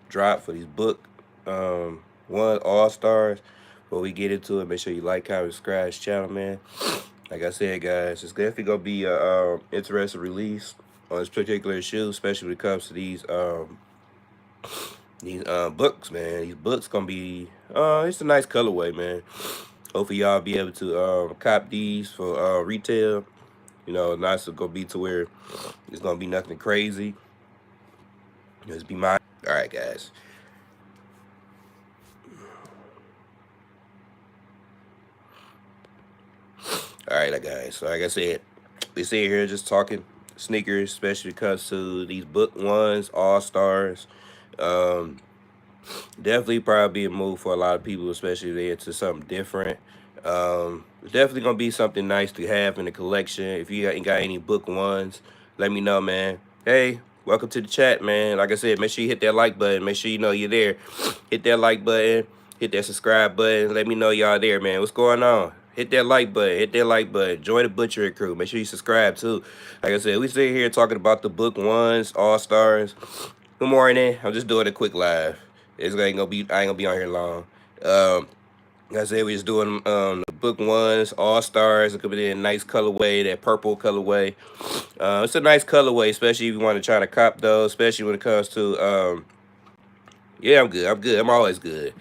drop for these book one All Stars. Before we get into it, make sure you like, comment, subscribe to the channel, man. Like I said, guys, it's definitely gonna be a interesting release on this particular shoe, especially when it comes to these books, man. These books gonna be it's a nice colorway, man. Hopefully y'all be able to cop these for retail. You know, nice to go be to where it's gonna be nothing crazy. Just be mine. All right, guys. All right, guys. So like I said, we sit here just talking sneakers, especially because to these book ones, All Stars. Um, Definitely probably be a move for a lot of people, especially if they're into something different. It's definitely gonna be something nice to have in the collection. If you ain't got any book ones, let me know, man. Hey, welcome to the chat, man. Like I said, make sure you hit that like button. Make sure you know you're there. Hit that like button. Hit that subscribe button. Let me know y'all there, man. What's going on? Hit that like button. Hit that like button. Join the Butcher crew. Make sure you subscribe too. Like I said, we sit here talking about the book ones, All Stars. Good morning. I'm just doing a quick live. It's ain't gonna be. I ain't gonna be on here long. Like I said, we just doing the book ones, All Stars. It could be a nice colorway, that purple colorway. It's a nice colorway, especially if you want to try to cop those. Especially when it comes to yeah, I'm good. I'm good. I'm always good.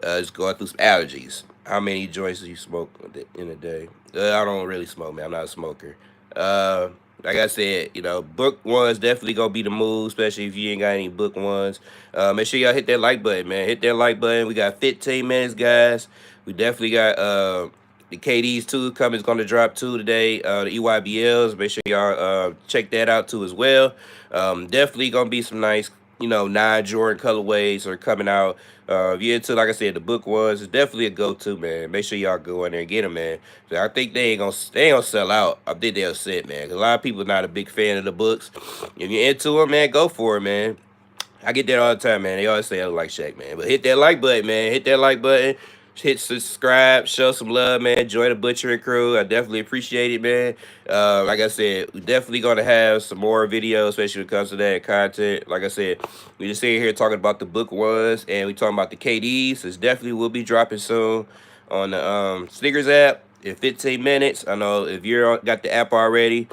Just going through some allergies. How many joints do you smoke in a day? I don't really smoke, man. I'm not a smoker. Like I said, you know, book ones definitely gonna be the move, especially if you ain't got any book ones. Make sure y'all hit that like button, man. Hit that like button. We got 15 minutes, guys. We definitely got the KDs too coming. Is gonna drop too today. The EYBLs. Make sure y'all check that out too as well. Definitely gonna be some nice, you know, non-Jordan colorways are coming out. If you're into, like I said, the book ones, it's definitely a go-to, man. Make sure y'all go in there and get them, man. So I think they ain't gonna sell out. I think they'll sit, man. 'Cause a lot of people are not a big fan of the books. If you're into them, man, go for it, man. I get that all the time, man. They always say I look like Shaq, man. But hit that like button, man. Hit that like button. Hit subscribe. Show some love, man. Join the butchering crew. I definitely appreciate it, man. Like I said, we definitely gonna have some more videos, especially when it comes to that content. Like I said, we just sitting here talking about the book ones, and we talking about the KDs. It's definitely will be dropping soon on the Sneakers app in 15 minutes. I know if you're got the app already,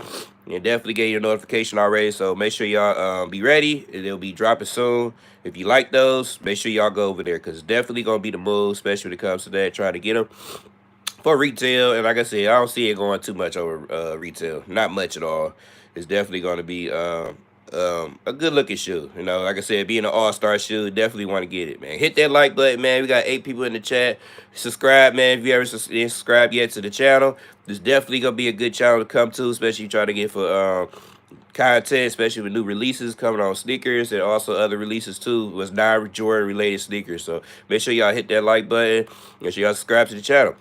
you definitely get your notification already. So make sure y'all be ready. It'll be dropping soon. If you like those, make sure y'all go over there because it's definitely gonna be the move, especially when it comes to that. Try to get them for retail, and like I said, I don't see it going too much over retail. Not much at all. It's definitely going to be a good looking shoe. You know, like I said, being an all-star shoe, definitely want to get it, man. Hit that like button, man. We got 8 people in the chat. Subscribe, man. If you ever didn't subscribe yet to the channel, this definitely gonna be a good channel to come to, especially try to get for content, especially with new releases coming on sneakers and also other releases too was non-Jordan related sneakers. So make sure y'all hit that like button. Make sure y'all subscribe to the channel.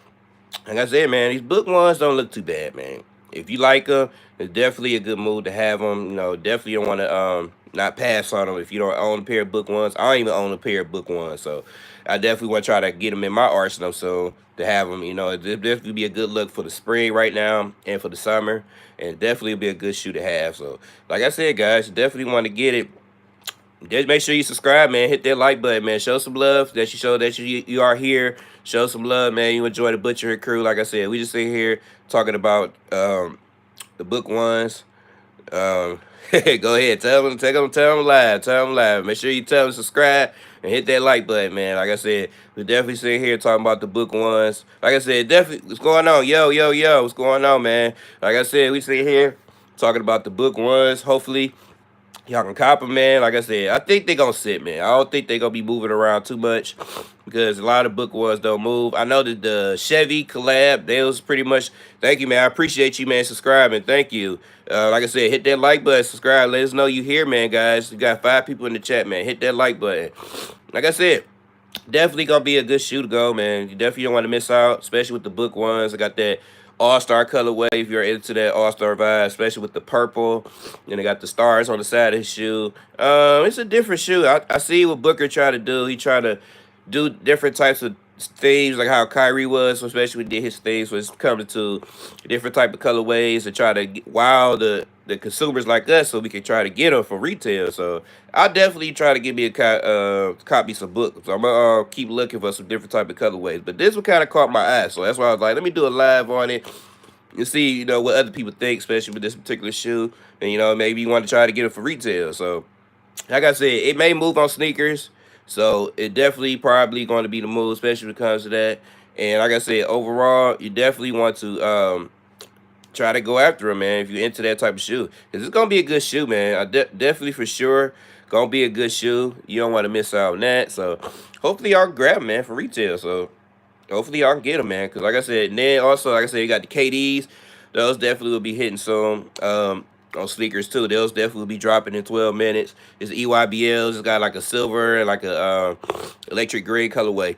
Like I said, man, these book ones don't look too bad, man. If you like them, it's definitely a good move to have them. You know, definitely don't want to not pass on them if you don't own a pair of book ones. I don't even own a pair of book ones, so I definitely want to try to get them in my arsenal so to have them. You know, it definitely be a good look for the spring right now and for the summer, and definitely be a good shoe to have. So, like I said, guys, definitely want to get it. Just make sure you subscribe, man. Hit that like button, man. Show some love that you show that you are here. Show some love, man. You enjoy the Butcher crew. Like I said, we just sit here talking about the book ones. Go ahead, tell them live, tell them live. Make sure you tell them subscribe and hit that like button, man. Like I said, we definitely sitting here talking about the book ones. Like I said, definitely, what's going on? Yo, what's going on, man? Like I said, we sit here talking about the book ones. Hopefully, y'all can cop them, man. Like I said, I think they gonna sit, man. I don't think they gonna be moving around too much because a lot of book ones don't move. I know that the Chevy collab, they was pretty much. Thank you, man. I appreciate you, man, subscribing. Thank you. Like I said, hit that like button, subscribe. Let us know you here, man, guys. We got 5 people in the chat, man. Hit that like button. Like I said, definitely gonna be a good shoe to go, man. You definitely don't want to miss out, especially with the book ones. I got that all-star colorway if you're into that all-star vibe, especially with the purple. And they got the stars on the side of his shoe. It's a different shoe. I see what Booker tried to do. He tried to do different types of themes like how Kyrie was, especially when he did his themes, was coming to different type of colorways to try to wow the consumers like us, so we can try to get them for retail. So I'll definitely try to give me a copy some books. So I'm gonna keep looking for some different type of colorways. But this one kind of caught my eye, so that's why I was like, let me do a live on it and see, what other people think, especially with this particular shoe. And maybe you want to try to get it for retail. So like I said, it may move on sneakers, so it definitely probably going to be the move, especially when it comes to that. And like I said, overall, you definitely want to try to go after them, man, if you're into that type of shoe, because it's gonna be a good shoe, man. Definitely for sure gonna be a good shoe. You don't want to miss out on that. So hopefully y'all can grab them, man, for retail. So hopefully y'all can get them, man, because like I said, and then also like I said, you got the KDs. Those definitely will be hitting soon. On sneakers too, those definitely will be dropping in 12 minutes. It's EYBLs. It's got like a silver and like a electric gray colorway.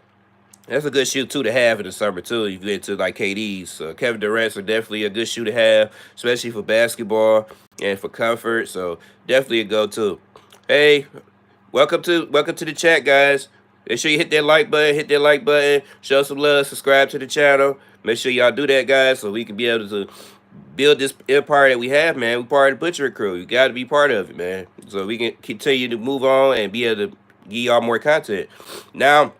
That's a good shoe too to have in the summer too. You get to like KDs. Kevin Durant's are definitely a good shoe to have, especially for basketball and for comfort. So definitely a go-to. Hey, welcome to the chat, guys. Make sure you hit that like button, show some love, subscribe to the channel. Make sure y'all do that, guys, so we can be able to build this empire that we have, man. We part of the Butcher crew. You got to be part of it, man, so we can continue to move on and be able to give y'all more content. Now,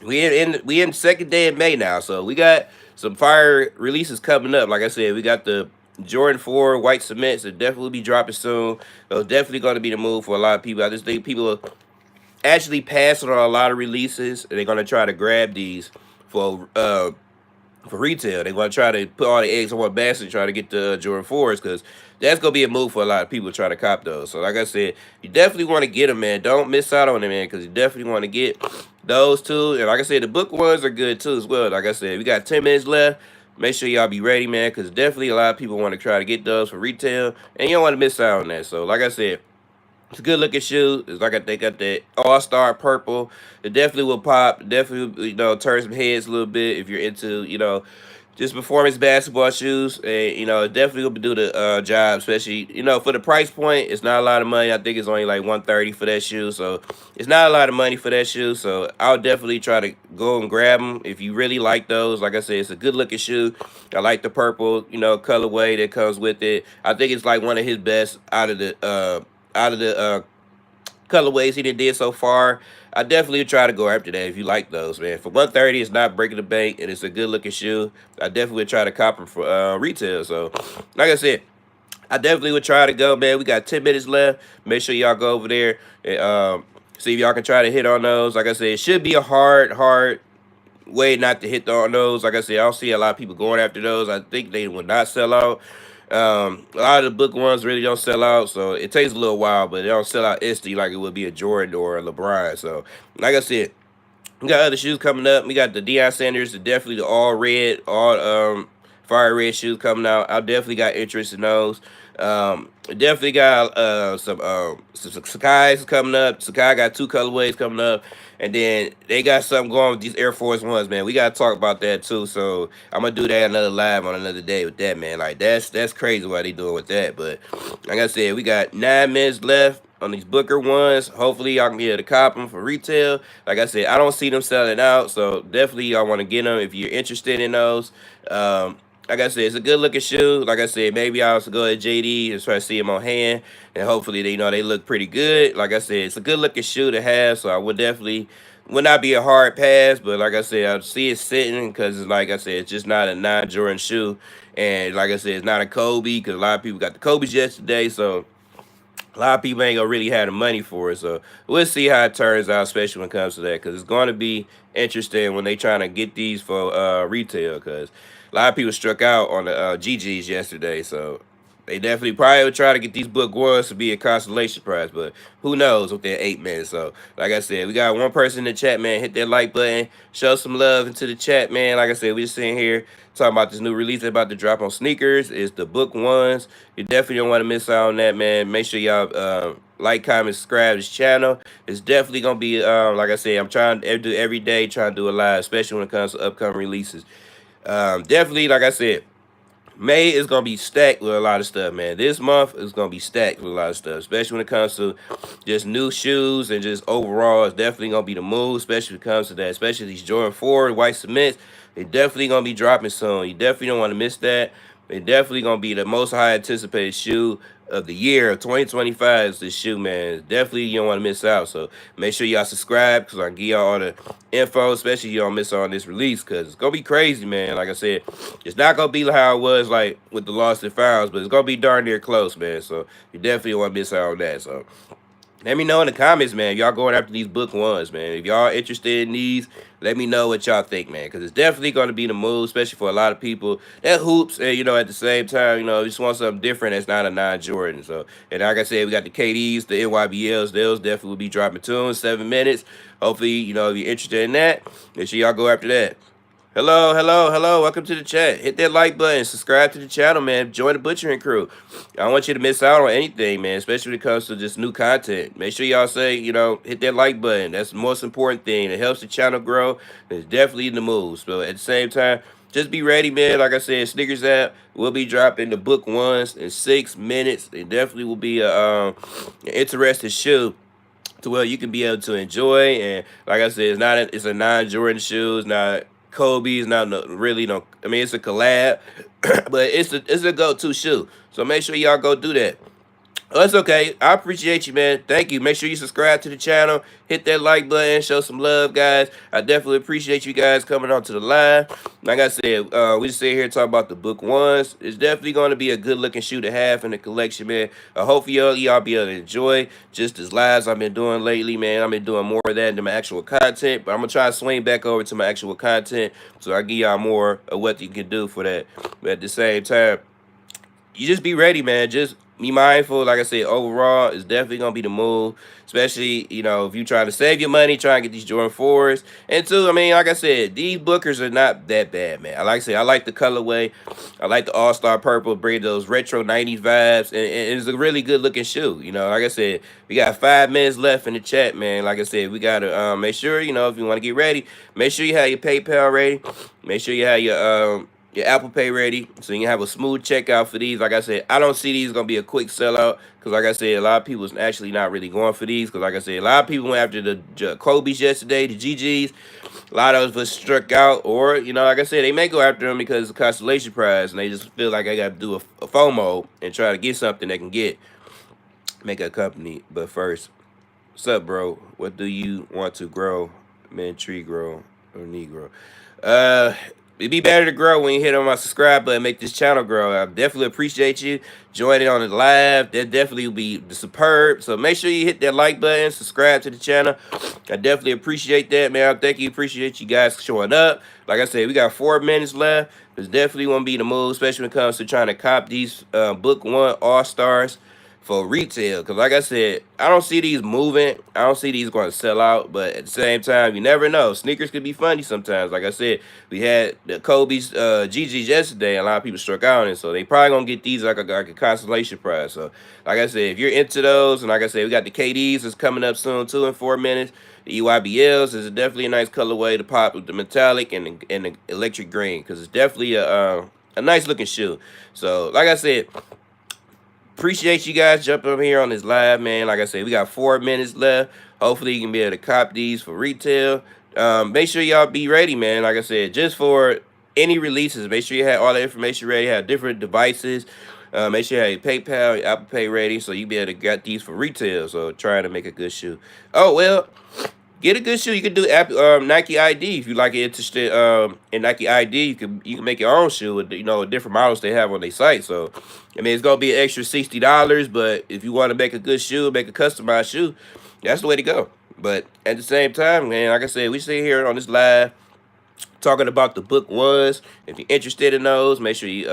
we in the second day of May now, so we got some fire releases coming up. Like I said, we got the Jordan 4 white cements that definitely be dropping soon. Those definitely going to be the move for a lot of people. I just think people are actually passing on a lot of releases, and they're going to try to grab these for retail. They want to try to put all the eggs in one basket and try to get the Jordan 4s, because that's going to be a move for a lot of people trying to cop those. So like I said, you definitely want to get them, man. Don't miss out on them, man, because you definitely want to get those too. And like I said, the book ones are good too as well. Like I said, we got 10 minutes left. Make sure y'all be ready, man, because definitely a lot of people want to try to get those for retail, and you don't want to miss out on that. So like I said, it's a good looking shoe. It's like they got that all-star purple. It definitely will pop. Definitely, turn some heads a little bit if you're into, just performance basketball shoes. And, it definitely will do the job, especially, for the price point. It's not a lot of money. I think it's only like $130 for that shoe. So it's not a lot of money for that shoe. So I'll definitely try to go and grab them if you really like those. Like I said, it's a good looking shoe. I like the purple, colorway that comes with it. I think it's like one of his best out of the colorways he did so far. I definitely would try to go after that if you like those, man. For $130, it's not breaking the bank, and it's a good looking shoe. I definitely would try to cop them for retail. So, like I said, I definitely would try to go, man. We got 10 minutes left. Make sure y'all go over there and see if y'all can try to hit on those. Like I said, it should be a hard way not to hit on those. Like I said, I don't see a lot of people going after those. I think they will not sell out. A lot of the book ones really don't sell out, so it takes a little while, but they don't sell out instantly like it would be a Jordan or a LeBron. So, like I said, we got other shoes coming up. We got the Deion Sanders, definitely the all red, all fire red shoes coming out. I definitely got interest in those. Definitely got some Sakai's coming up. Sakai got 2 colorways coming up. And then they got something going with these Air Force Ones, man. We gotta talk about that too. So I'm gonna do that another live on another day with that, man. Like that's crazy what they doing with that. But like I said, we got 9 minutes left on these Booker ones. Hopefully y'all can be able to cop them for retail. Like I said, I don't see them selling out, so definitely y'all want to get them if you're interested in those. Like I said, it's a good looking shoe. Like I said, maybe I'll also go to JD and try to see them on hand, and hopefully they look pretty good. Like I said, it's a good looking shoe to have, so I would not be a hard pass. But like I said, I see it sitting because, like I said, it's just not a non-Jordan shoe, and like I said, it's not a Kobe because a lot of people got the Kobe's yesterday, so a lot of people ain't gonna really have the money for it. So we'll see how it turns out, especially when it comes to that, because it's going to be interesting when they trying to get these for retail, because a lot of people struck out on the GGs yesterday. So they definitely probably would try to get these book ones to be a consolation prize, but who knows with that 8 minutes. So like I said, we got one person in the chat, man. Hit that like button, show some love into the chat, man. Like I said, we just sitting here talking about this new release that's about to drop on sneakers. It's the book ones. You definitely don't want to miss out on that, man. Make sure y'all like, comment, subscribe to this channel. It's definitely gonna be like I said, I'm trying to do every day, trying to do a live, especially when it comes to upcoming releases. Definitely, like I said, May is gonna be stacked with a lot of stuff, man. This month is gonna be stacked with a lot of stuff, especially when it comes to just new shoes and just overall. It's definitely gonna be the move, especially when it comes to that. Especially these Jordan 4 white cements, they definitely gonna be dropping soon. You definitely don't want to miss that. They definitely gonna be the most high anticipated shoe of the year of 2025 is this shoe, man. Definitely you don't want to miss out. So make sure y'all subscribe because I give y'all all the info, especially you don't miss out on this release because it's gonna be crazy, man. Like I said, it's not gonna be how it was like with the Lost and Founds, but it's gonna be darn near close, man. So you definitely don't want to miss out on that. So let me know in the comments, man. Y'all going after these book ones, man. If y'all interested in these, let me know what y'all think, man. Because it's definitely going to be the move, especially for a lot of people that hoops. And, you know, at the same time, you know, just want something different that's not a non-Jordan. So, and like I said, we got the KDs, the NYBLs. Those definitely will be dropping too in 7 minutes. Hopefully, you know, if you're interested in that, make sure y'all go after that. Hello, hello, hello. Welcome to the chat. Hit that like button. Subscribe to the channel, man. Join the butchering crew. I don't want you to miss out on anything, man, especially when it comes to just new content. Make sure y'all say, you know, hit that like button. That's the most important thing. It helps the channel grow. It's definitely in the moves. But at the same time, just be ready, man. Like I said, SNKRS app will be dropping the book ones in 6 minutes. It definitely will be an interesting shoe to where you can be able to enjoy. And like I said, it's a non-Jordan shoe. It's not Kobe's, not really no. I mean, it's a collab, but it's a go-to shoe. So make sure y'all go do that. Oh, that's okay. I appreciate you, man. Thank you. Make sure you subscribe to the channel. Hit that like button. Show some love, guys. I definitely appreciate you guys coming on to the live. Like I said, we just sit here and talk about the book ones. It's definitely going to be a good-looking shoe to have in the collection, man. Hopefully, y'all be able to enjoy just as lives I've been doing lately, man. I've been doing more of that than my actual content, but I'm going to try to swing back over to my actual content so I give y'all more of what you can do for that. But at the same time, you just be ready, man. Just be mindful. Like I said, overall, it's definitely going to be the move. Especially, you know, if you trying to save your money, trying to get these Jordan 4s. And two, I mean, like I said, these Bookers are not that bad, man. I like the colorway. I like the All-Star Purple, bring those retro 90s vibes. And it's a really good-looking shoe. You know, like I said, we got 5 minutes left in the chat, man. Like I said, we got to make sure, you know, if you want to get ready, make sure you have your PayPal ready. Make sure you have your Apple Pay ready, so you can have a smooth checkout for these. Like I said, I don't see these going to be a quick sellout, because like I said, a lot of people is actually not really going for these, because like I said, a lot of people went after the Kobe's yesterday, the GGs. A lot of us struck out, or, you know, like I said, they may go after them because it's a consolation prize, and they just feel like they got to do a FOMO and try to get something they can get. Make a company. But first, what's up, bro? What do you want to grow? Man, tree grow or Negro? It'd be better to grow when you hit on my subscribe button, make this channel grow. I definitely appreciate you joining on the live. That definitely will be superb. So make sure you hit that like button, subscribe to the channel. I definitely appreciate that, man. Thank you. Appreciate you guys showing up. Like I said, we got 4 minutes left. It's definitely going to be the move, especially when it comes to trying to cop these Book 1 All-Stars for retail, because like I said, I don't see these moving. I don't see these going to sell out, but at the same time, you never know. Sneakers could be funny sometimes. Like I said, we had the Kobe's GGs yesterday, and a lot of people struck out on it, so they probably going to get these like a consolation prize. So like I said, if you're into those, and like I said, we got the KDs that's coming up soon too in 4 minutes. The EYBLs is definitely a nice colorway to pop with the metallic and the electric green, because it's definitely a nice looking shoe. So like I said, appreciate you guys jumping up here on this live, man. Like I said, we got 4 minutes left. Hopefully, you can be able to cop these for retail. Make sure y'all be ready, man. Like I said, just for any releases, make sure you have all the information ready. Have different devices. Make sure you have your PayPal, your Apple Pay ready, so you be able to get these for retail. So trying to make a good shoe. Oh well. Get a good shoe. You can do Nike ID if you like it interested in Nike ID. You can make your own shoe with, you know, different models they have on their site. So I mean, it's gonna be an extra $60, but if you want to make a good shoe, make a customized shoe, that's the way to go. But at the same time, man, like I said, we sit here on this live talking about the book ones. If you're interested in those, make sure you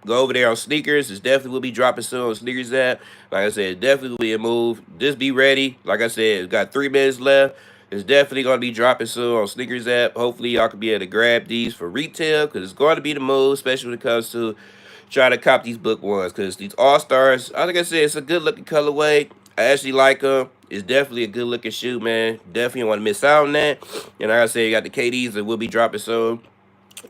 go over there on SNKRS. It's definitely will be dropping soon on SNKRS app. Like I said, it definitely will be a move. Just be ready. Like I said, it's got 3 minutes left. It's definitely going to be dropping soon on SNKRS app. Hopefully, y'all can be able to grab these for retail, because it's going to be the move, especially when it comes to trying to cop these book ones. Because these All-Stars, like I said, it's a good-looking colorway. I actually like them. It's definitely a good-looking shoe, man. Definitely don't want to miss out on that. And like I said, you got the KDs that will be dropping soon.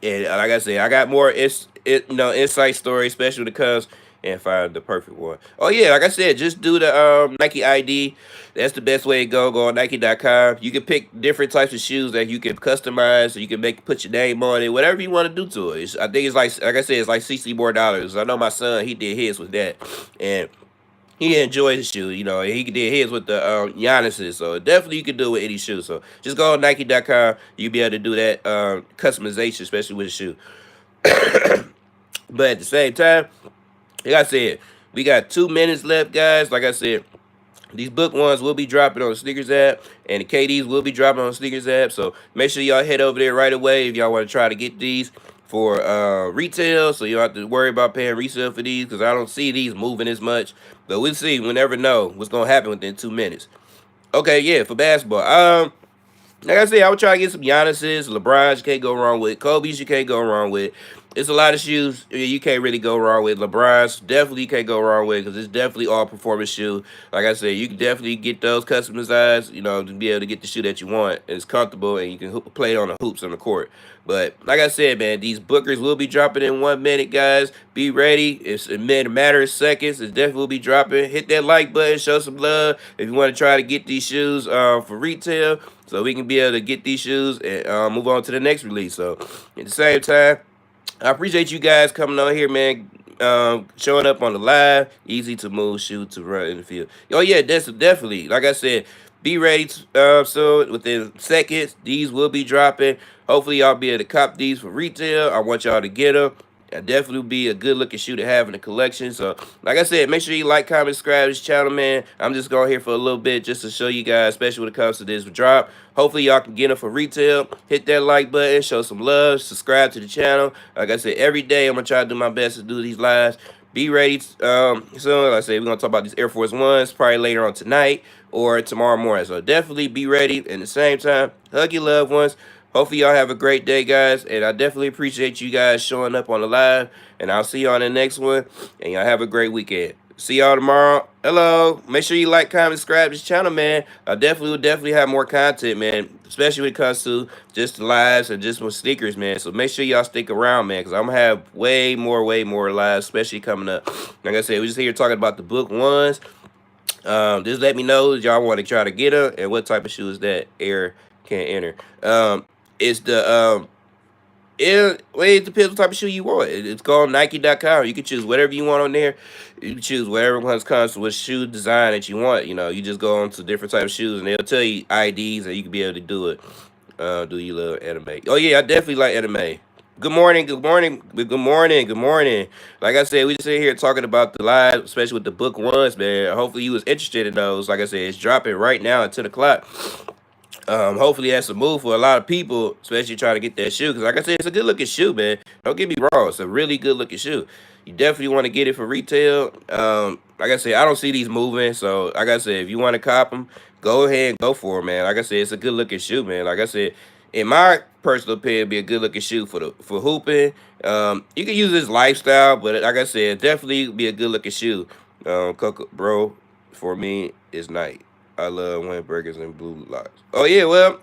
And like I said, I got more insight story, especially when it comes and find the perfect one. Oh yeah, like I said, just do the Nike ID. That's the best way to go. Go on Nike.com. You can pick different types of shoes that you can customize, so you can put your name on it, whatever you want to do to it. I think it's like I said, it's like $60 more. I know my son, he did his with that, and he enjoyed his shoe. You know, he did his with the Giannis's. So definitely you can do it with any shoe. So just go on Nike.com. You'll be able to do that customization, especially with a shoe. But at the same time, like I said, we got 2 minutes left, guys. Like I said, these book ones will be dropping on the Sneakers app, and the KDs will be dropping on the Sneakers app. So make sure y'all head over there right away if y'all want to try to get these for retail, so you don't have to worry about paying resale for these, because I don't see these moving as much. But we'll see. We'll never know what's gonna happen within 2 minutes. Okay, yeah, for basketball. Like I said, I would try to get some Giannis's, LeBron's you can't go wrong with, Kobe's you can't go wrong with. It's a lot of shoes you can't really go wrong with. LeBron's definitely you can't go wrong with, because it's definitely all performance shoe. Like I said, you can definitely get those customized, you know, to be able to get the shoe that you want. It's comfortable, and you can play on the hoops on the court. But like I said, man, these bookers will be dropping in 1 minute, guys. Be ready. It's a matter of seconds. It definitely will be dropping. Hit that like button. Show some love if you want to try to get these shoes for retail, so we can be able to get these shoes and move on to the next release. So at the same time, I appreciate you guys coming on here, man. Showing up on the live. Easy to move, shoot, to run in the field. Oh yeah, that's definitely. Like I said, be ready soon. Within seconds, these will be dropping. Hopefully, y'all be able to cop these for retail. I want y'all to get them. Definitely be a good looking shoe to have in the collection. So, like I said, make sure you like, comment, subscribe to this channel, man. I'm just going here for a little bit just to show you guys, especially when it comes to this drop. Hopefully, y'all can get them for retail. Hit that like button, show some love, subscribe to the channel. Like I said, every day I'm going to try to do my best to do these lives. Be ready soon. Like I said, we're going to talk about these Air Force Ones probably later on tonight or tomorrow morning. So, definitely be ready. And at the same time, hug your loved ones. Hopefully y'all have a great day, guys, and I definitely appreciate you guys showing up on the live, and I'll see y'all on the next one, and y'all have a great weekend. See y'all tomorrow. Hello. Make sure you like, comment, subscribe to this channel, man. I will definitely have more content, man, especially when it comes to just the lives and just with sneakers, man. So make sure y'all stick around, man, because I'm going to have way more lives, especially coming up. Like I said, we're just here talking about the book ones. Just let me know if y'all want to try to get them and what type of shoes that air can enter. It's the it depends what type of shoe you want. It's called Nike.com. You can choose whatever you want on there. You can choose whatever comes with shoe design that you want. You know, you just go on to different type of shoes, and they'll tell you IDs, and you can be able to do it. Do you love anime? Oh yeah, I definitely like anime. Good morning, good morning, good morning, good morning. Like I said, we just sit here talking about the live, especially with the book ones, man. Hopefully you was interested in those. Like I said, it's dropping right now at 10 o'clock. Hopefully that's a move for a lot of people, especially trying to get that shoe. Because like I said, it's a good looking shoe, man. Don't get me wrong, it's a really good looking shoe. You definitely want to get it for retail. Like I said, I don't see these moving. So like I said, if you want to cop them, go ahead and go for it, man. Like I said, it's a good looking shoe, man. Like I said, in my personal opinion, it'd be a good looking shoe for hooping. You can use this lifestyle, but like I said, definitely be a good looking shoe. Coco, bro, for me, it's night. I love windbreakers and blue locks. Oh yeah, well,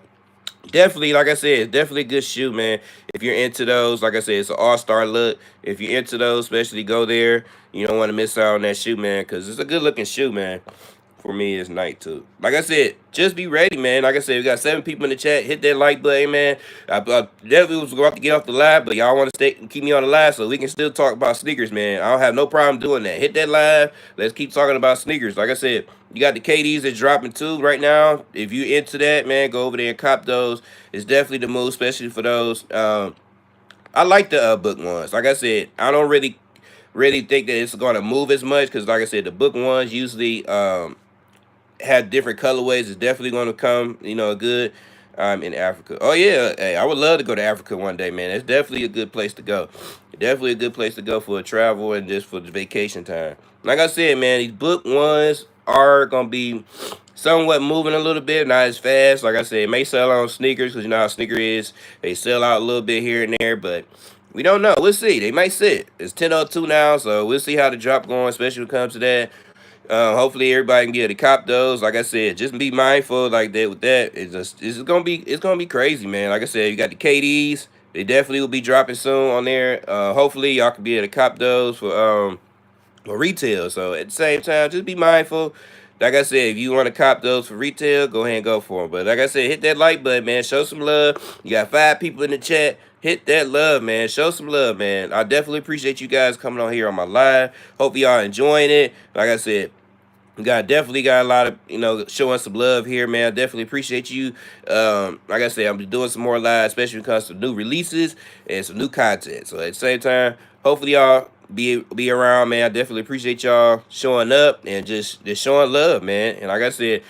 definitely, like I said, it's definitely a good shoe, man. If you're into those, like I said, it's an all-star look. If you're into those, especially go there. You don't want to miss out on that shoe, man, because it's a good looking shoe, man. For me, it's night too. Like I said, just be ready, man. Like I said, we got 7 people in the chat. Hit that like button, man. I definitely was about to get off the live, but y'all want to stay, keep me on the live so we can still talk about sneakers, man. I don't have no problem doing that. Hit that live. Let's keep talking about sneakers. Like I said, you got the KDs that's dropping too right now. If you into that, man, go over there and cop those. It's definitely the move, especially for those. I like the book ones. Like I said, I don't really think that it's going to move as much because, like I said, the book ones usually have different colorways. It's definitely going to come, you know, good. In Africa. Oh yeah, hey, I would love to go to Africa one day, man. It's definitely a good place to go. Definitely a good place to go for a travel and just for the vacation time. Like I said, man, these book ones are gonna be somewhat moving a little bit, not as fast. Like I said, it may sell on sneakers because you know how sneaker is. They sell out a little bit here and there, but we don't know. We'll see. They might sit. It's 10:02 now, so we'll see how the drop going, especially when it comes to that. Hopefully everybody can get to cop those. Like I said, just be mindful like that with that. It's gonna be crazy, man. Like I said, you got the KDs. They definitely will be dropping soon on there. Hopefully y'all can be able to cop those for retail. So at the same time, just be mindful. Like I said, if you want to cop those for retail, go ahead and go for them. But like I said, hit that like button, man. Show some love. You got 5 people in the chat. Hit that love, man. Show some love, man. I definitely appreciate you guys coming on here on my live. Hope y'all enjoying it. Like I said, we definitely got a lot of, showing some love here, man. I definitely appreciate you. Like I said, I'm doing some more live, especially when it comes to new releases and some new content. So at the same time, hopefully y'all be around, man. I definitely appreciate y'all showing up and just showing love, man. And like I said,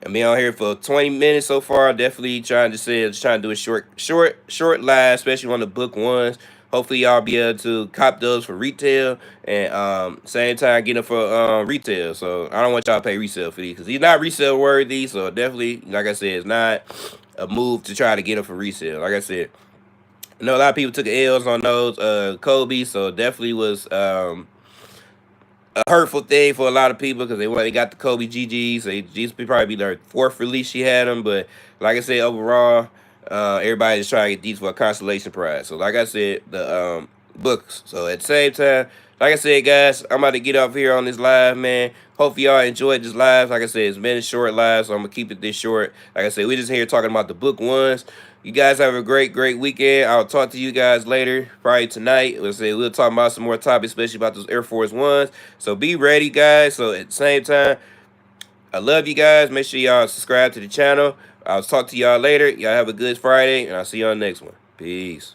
I've been on here for 20 minutes so far. Definitely trying to do a short live, especially on the book ones. Hopefully y'all be able to cop those for retail and same time get them for retail. So I don't want y'all to pay resale for these because he's not resale worthy. So definitely, like I said, it's not a move to try to get them for resale. Like I said, I know a lot of people took L's on those Kobe, so definitely was a hurtful thing for a lot of people because they got the Kobe GGs. These probably be their 4th release she had them, but like I said, overall, everybody just trying to get these for a consolation prize. So like I said, the books. So at the same time, like I said, guys, I'm about to get off here on this live, man. Hope y'all enjoyed this live. Like I said, it's been a short live, so I'm gonna keep it this short. Like I said, we're just here talking about the book ones. You guys have a great weekend. I'll talk to you guys later, probably tonight. We'll talk about some more topics, especially about those Air Force Ones. So be ready, guys. So at the same time, I love you guys. Make sure y'all subscribe to the channel. I'll talk to y'all later. Y'all have a good Friday, and I'll see you on the next one. Peace.